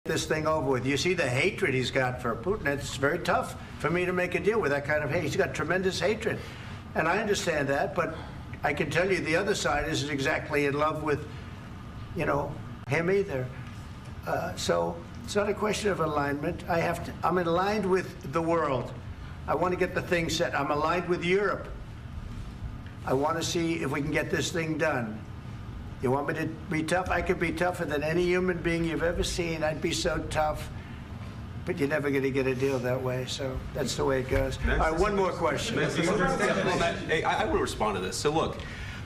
this thing over with. You see the hatred he's got for Putin. It's very tough for me to make a deal with that kind of hate. He's got tremendous hatred. And I understand that, but I can tell you the other side isn't exactly in love with, you know, him either. So it's not a question of alignment. I'm aligned with the world. I want to get the thing set. I'm aligned with Europe. I want to see if we can get this thing done. You want me to be tough? I could be tougher than any human being you've ever seen. I'd be so tough. But you're never going to get a deal that way, so that's the way it goes. All right, one more question. Hey, I want to respond to this. So look,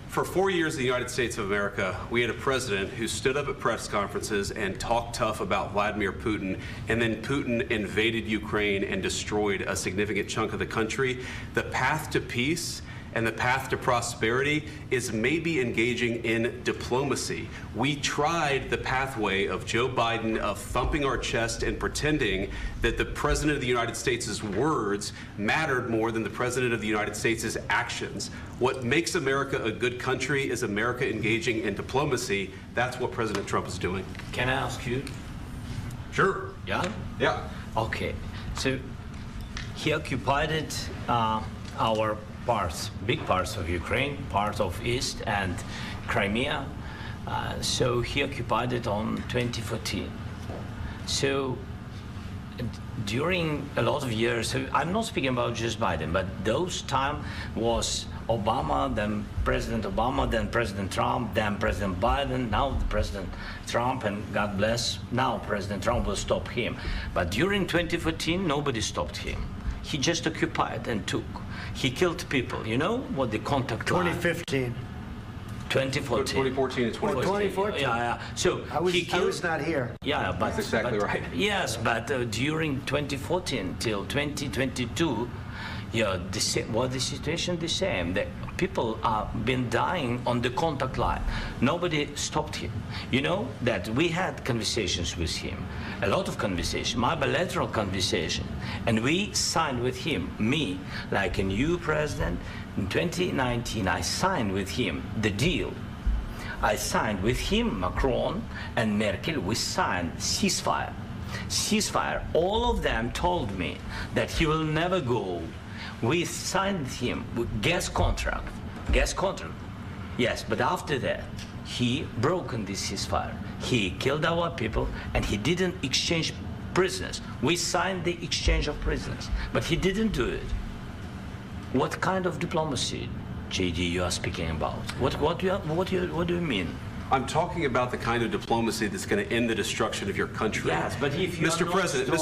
for 4 years in the United States of America, we had a president who stood up at press conferences and talked tough about Vladimir Putin, and then Putin invaded Ukraine and destroyed a significant chunk of the country. The path to peace and the path to prosperity is maybe engaging in diplomacy. We tried the pathway of Joe Biden of thumping our chest and pretending that the President of the United States' words mattered more than the President of the United States' actions. What makes America a good country is America engaging in diplomacy. That's what President Trump is doing. Can I ask you? Sure. Yeah? Yeah. Okay. So he occupied our parts, big parts of Ukraine, part of East and Crimea. So he occupied it on 2014. So during a lot of years, so I'm not speaking about just Biden, but those time was Obama, then President Obama, then President Trump, then President Biden, now the President Trump, and God bless, now President Trump will stop him. But during 2014, nobody stopped him. He just occupied and took. He killed people. You know what the contact line? 2015. 2014. 2014 and 2014. 2014. Yeah. So I was not here. Yeah, but that's exactly right. Yes, but during 2014 till 2022, yeah, the situation the same. The people have been dying on the contact line. Nobody stopped him. You know that we had conversations with him, a lot of conversation, my bilateral conversation, and we signed with him, me, like a new president. In 2019, I signed with him the deal. I signed with him, Macron and Merkel, we signed ceasefire. Ceasefire, all of them told me that he will never go. We signed him with gas contract. Yes, but after that, he broken this ceasefire. He killed our people, and he didn't exchange prisoners. We signed the exchange of prisoners, but he didn't do it. What kind of diplomacy, JD, you are speaking about? What do you mean? I'm talking about the kind of diplomacy that's going to end the destruction of your country. Yes, but if you Mr.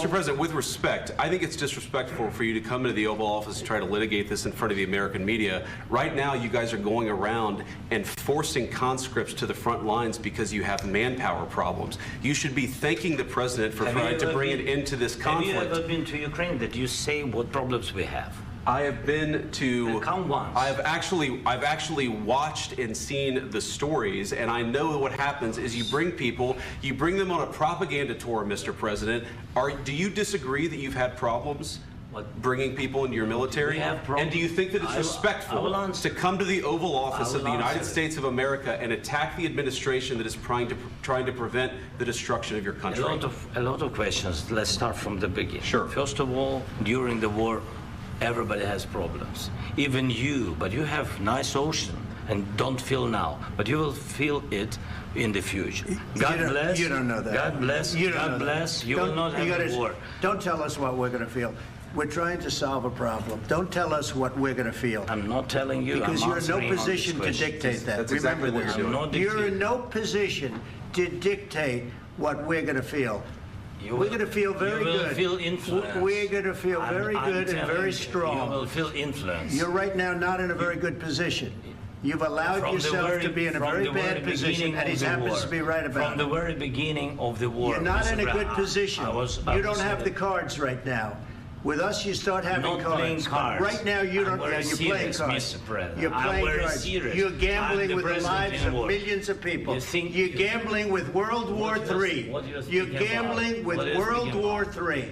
President, with respect, I think it's disrespectful for you to come into the Oval Office and try to litigate this in front of the American media. Right now, you guys are going around and forcing conscripts to the front lines because you have manpower problems. You should be thanking the President for trying to bring it into this conflict. Have you ever been to Ukraine that you say what problems we have? I have been to. Count once. I've actually watched and seen the stories, and I know what happens is you bring them on a propaganda tour, Mr. President. Do you disagree that you've had problems bringing people into your military? And do you think that it's respectful to come to the Oval Office of the United States of America and attack the administration that is trying to prevent the destruction of your country? A lot of questions. Let's start from the beginning. Sure. First of all, during the war, everybody has problems, even you, but you have nice ocean and don't feel now, but you will feel it in the future. God bless. You don't know that. God bless. God bless. You will not have a war. Don't tell us what we're going to feel. We're trying to solve a problem. Don't tell us what we're going to feel. I'm not telling you. Because you're in no position to dictate that. That's exactly what you're doing. You're in no position to dictate what we're going to feel. We're going to feel very good. You will feel influence. We're going to feel very good and very strong. You will feel influence. You're right now not in a very good position. You've allowed yourself to be in a very bad position, and he happens to be right about it. From the very beginning of the war. You're not in a good position. You don't have the cards right now. With us, you start having cards. Right now, you don't. You're playing cards. You're playing cards. You're gambling with the lives of millions of people. You're gambling with World War III. You're gambling with World War III.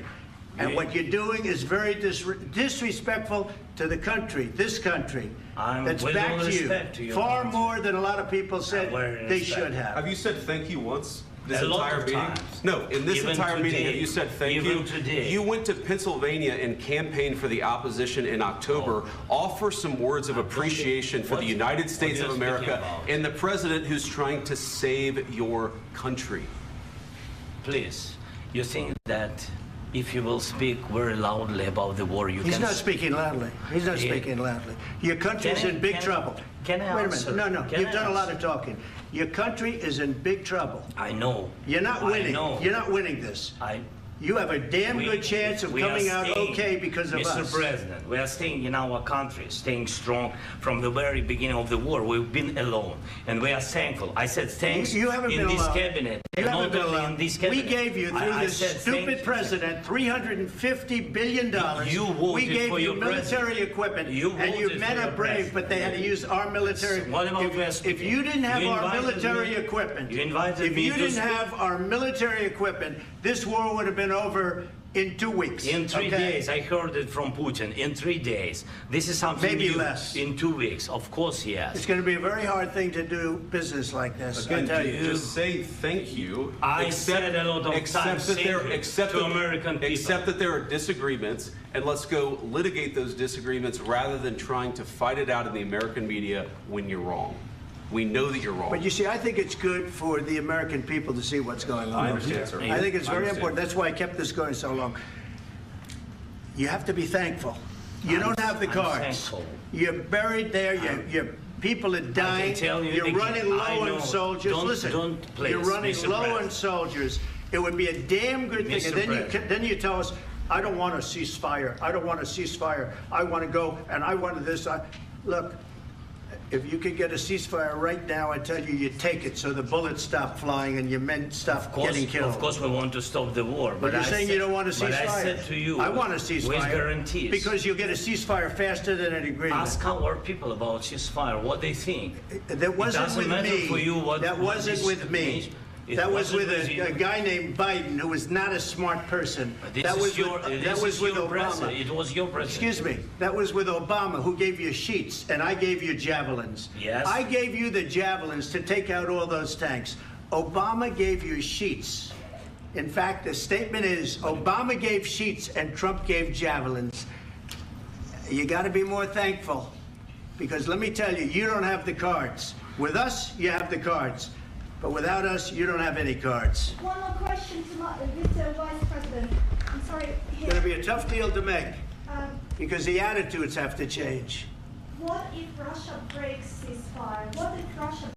And what you're doing is very disrespectful to the country, this country, that's backed you far more than a lot of people said they should have. Have you said thank you once? this A lot entire of meeting? times. No, in this Even entire meeting, today. have you said thank Even you? today. You went to Pennsylvania and campaigned for the opposition in October. Offer some words of appreciation for the United States what of you're speaking America about? and the president who's trying to save your country. Please, you think that if you will speak very loudly about the war, you He's can... not speaking loudly. He's not Yeah. speaking loudly. Your country's Can I- in big can I- trouble. can I Wait a answer? minute. No, Can you've I done a lot answer? of talking. Your country is in big trouble. I know. You're not winning. I know. You're not winning this. You have a damn good chance of we are coming out staying- okay because of Mr. us. President, we are staying in our country, staying strong from the very beginning of the war. We've been alone, and we are thankful. I said thanks You haven't in been this alone. cabinet. You and haven't not been only alone. in this We cabinet. gave you, through I this said stupid thank you. president, $350 billion. You voted we gave for you your military president. equipment, You and you voted men for are your brave, but they had to use our military. What about if you didn't have You our invited military me- equipment, you invited if me you to didn't speak- have our military equipment, this war would have been over in 2 weeks. In 3 okay? days, I heard it from Putin. In 3 days, this is something Maybe new. less. In 2 weeks, of course, yes. It's going to be a very hard thing to do business like this. I Again, tell you. just say thank you. I said a lot of accept times that thank there, you accept to that, American people. accept that there are disagreements, and let's go litigate those disagreements rather than trying to fight it out in the American media when you're wrong. We know that you're wrong. But you see, I think it's good for the American people to see what's going on. I understand, sir. I think it's I very understand. important. That's why I kept this going so long. You have to be thankful. You don't have the I'm cards. thankful. You're buried there. Your people are dying. tell you You're again, running low I know. on soldiers. Don't- Listen, don't, please, you're running Mr. low on President. soldiers. It would be a damn good thing. Mr. And President. then you tell us, I don't want a ceasefire. I don't want a ceasefire. I want to go and I want this. Look, if you could get a ceasefire right now, I tell you, you take it so the bullets stop flying and your men stop getting killed. Of course, we want to stop the war. But you're I saying said- you don't want a ceasefire. But I said to you, I want a ceasefire. with guarantees. Because you'll get a ceasefire faster than an agreement. Ask our people about ceasefire, what they think. That wasn't doesn't with matter me. for you what- That what wasn't this with me. means. It That was with wasn't with a you. guy named Biden who was not a smart person. That was with Obama. president. It was your president. Excuse me. That was with Obama, who gave you sheets, and I gave you javelins. Yes. I gave you the javelins to take out all those tanks. Obama gave you sheets. In fact, the statement is Obama gave sheets and Trump gave javelins. You got to be more thankful, because let me tell you, you don't have the cards. With us, you have the cards. But without us, you don't have any cards. One more question to Mr. Vice President. I'm sorry. It's going to be a tough deal to make, Um, because the attitudes have to change. what if Russia breaks ceasefire? What if Russia